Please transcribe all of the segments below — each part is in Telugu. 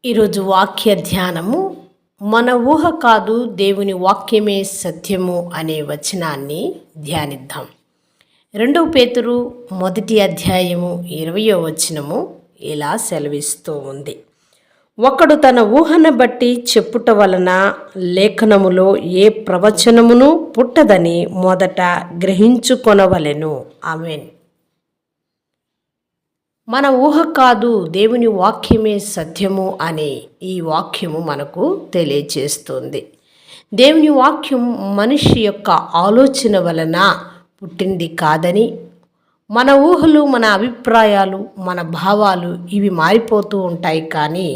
ఈరోజు వాక్య ధ్యానము మన ఊహ కాదు దేవుని వాక్యమే సత్యము అనే వచనాన్ని ధ్యానిద్దాం. 2 పేతురు 1 అధ్యాయము 20వ వచనము ఇలా సెలవిస్తూ ఉంది. ఒకడు తన ఊహను బట్టి చెప్పుట వలన లేఖనములో ఏ ప్రవచనమును పుట్టదని మొదట గ్రహించుకొనవలెను. ఆమేన్. మన ఊహ కాదు దేవుని వాక్యమే సత్యము అనే ఈ వాక్యము మనకు తెలియచేస్తుంది. దేవుని వాక్యం మనిషి యొక్క ఆలోచన వలన పుట్టింది కాదని, మన ఊహలు, మన అభిప్రాయాలు, మన భావాలు ఇవి మారిపోతూ ఉంటాయి, కానీ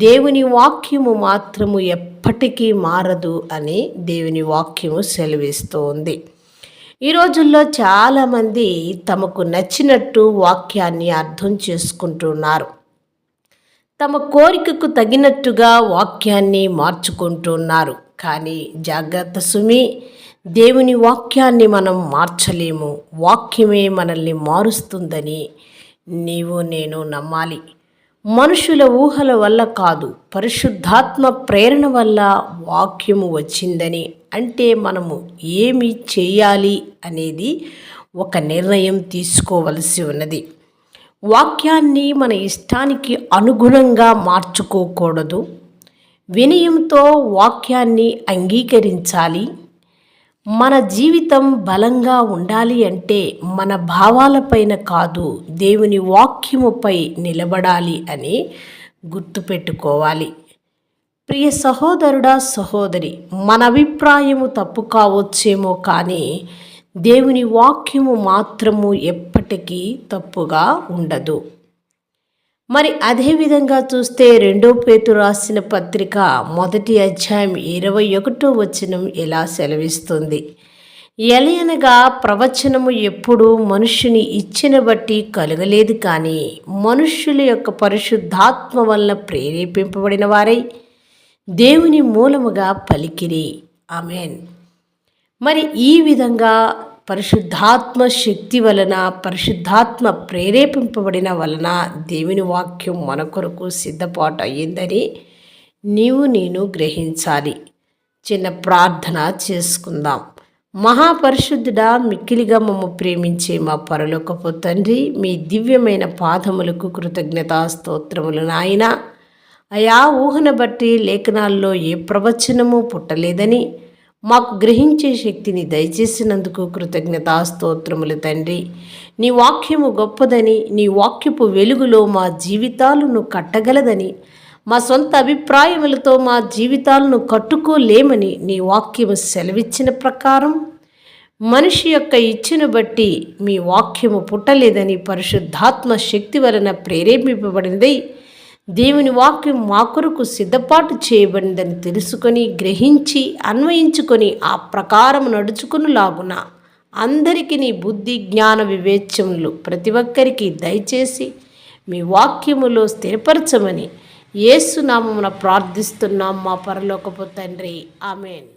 దేవుని వాక్యము మాత్రము ఎప్పటికీ మారదు అని దేవుని వాక్యము సెలవిస్తూ ఉంది. ఈ రోజుల్లో చాలామంది తమకు నచ్చినట్టు వాక్యాన్ని అర్థం చేసుకుంటున్నారు. తమ కోరికకు తగినట్టుగా వాక్యాన్ని మార్చుకుంటున్నారు. కానీ జాగ్రత్త సుమి, దేవుని వాక్యాన్ని మనం మార్చలేము. వాక్యమే మనల్ని మారుస్తుందని నీవు నేను నమ్మాలి. మనుషుల ఊహల వల్ల కాదు, పరిశుద్ధాత్మ ప్రేరణ వల్ల వాక్యము వచ్చిందని, అంటే మనము ఏమి చేయాలి అనేది ఒక నిర్ణయం తీసుకోవలసి ఉన్నది. వాక్యాన్ని మన ఇష్టానికి అనుగుణంగా మార్చుకోకూడదు. వినయంతో వాక్యాన్ని అంగీకరించాలి. మన జీవితం బలంగా ఉండాలి అంటే మన భావాలపైన కాదు, దేవుని వాక్యముపై నిలబడాలి అని గుర్తుపెట్టుకోవాలి. ప్రియ సహోదరుడా, సహోదరి, మన అభిప్రాయము తప్పు కావచ్చేమో, కానీ దేవుని వాక్యము మాత్రము ఎప్పటికీ తప్పుగా ఉండదు. మరి అదేవిధంగా చూస్తే 2 పేతురు రాసిన పత్రిక 1 అధ్యాయం 21వ వచనం ఇలా సెలవిస్తుంది. ఎలయనగా ప్రవచనము ఎప్పుడు మనుష్యుని ఇచ్చిన బట్టి కలగలేదు, కానీ మనుష్యుల యొక్క పరిశుద్ధాత్మ వలన ప్రేరేపింపబడిన వారై దేవుని మూలముగా పలికిరి. ఆమేన్. మరి ఈ విధంగా పరిశుద్ధాత్మ శక్తి వలన, పరిశుద్ధాత్మ ప్రేరేపింపబడిన వలన దేవుని వాక్యం మన కొరకు సిద్ధపాటు అయ్యిందని నేను గ్రహించాలి. చిన్న ప్రార్థన చేసుకుందాం. మహాపరిశుద్ధుడా, మిక్కిలిగా మమ్ము ప్రేమించే మా పరలోకపు తండ్రి, మీ దివ్యమైన పాదములకు కృతజ్ఞతాస్తోత్రములు నాయనా. అయా, ఊహను బట్టి లేఖనాల్లో ఏ ప్రవచనము పుట్టలేదని మాకు గ్రహించే శక్తిని దయచేసినందుకు కృతజ్ఞతాస్తోత్రములు తండ్రి. నీ వాక్యము గొప్పదని, నీ వాక్యపు వెలుగులో మా జీవితాలను కట్టగలదని, మా సొంత అభిప్రాయములతో మా జీవితాలను కట్టుకోలేమని నీ వాక్యము సెలవిచ్చిన ప్రకారం మనిషి యొక్క ఇచ్ఛను బట్టి మీ వాక్యము పుట్టలేదని, పరిశుద్ధాత్మ శక్తి వలన ప్రేరేపింపబడినదై దేవుని వాక్యం మా కొరకు సిద్ధపాటు చేయబడిందని తెలుసుకొని, గ్రహించి, అన్వయించుకొని ఆ ప్రకారం నడుచుకునిలాగున అందరికీ నీ బుద్ధి, జ్ఞాన, వివేచములు ప్రతి ఒక్కరికి దయచేసి మీ వాక్యములో స్థిరపరచమని యేసు నామమున ప్రార్థిస్తున్నాం మా పరలోకపు తండ్రి. ఆమేన్.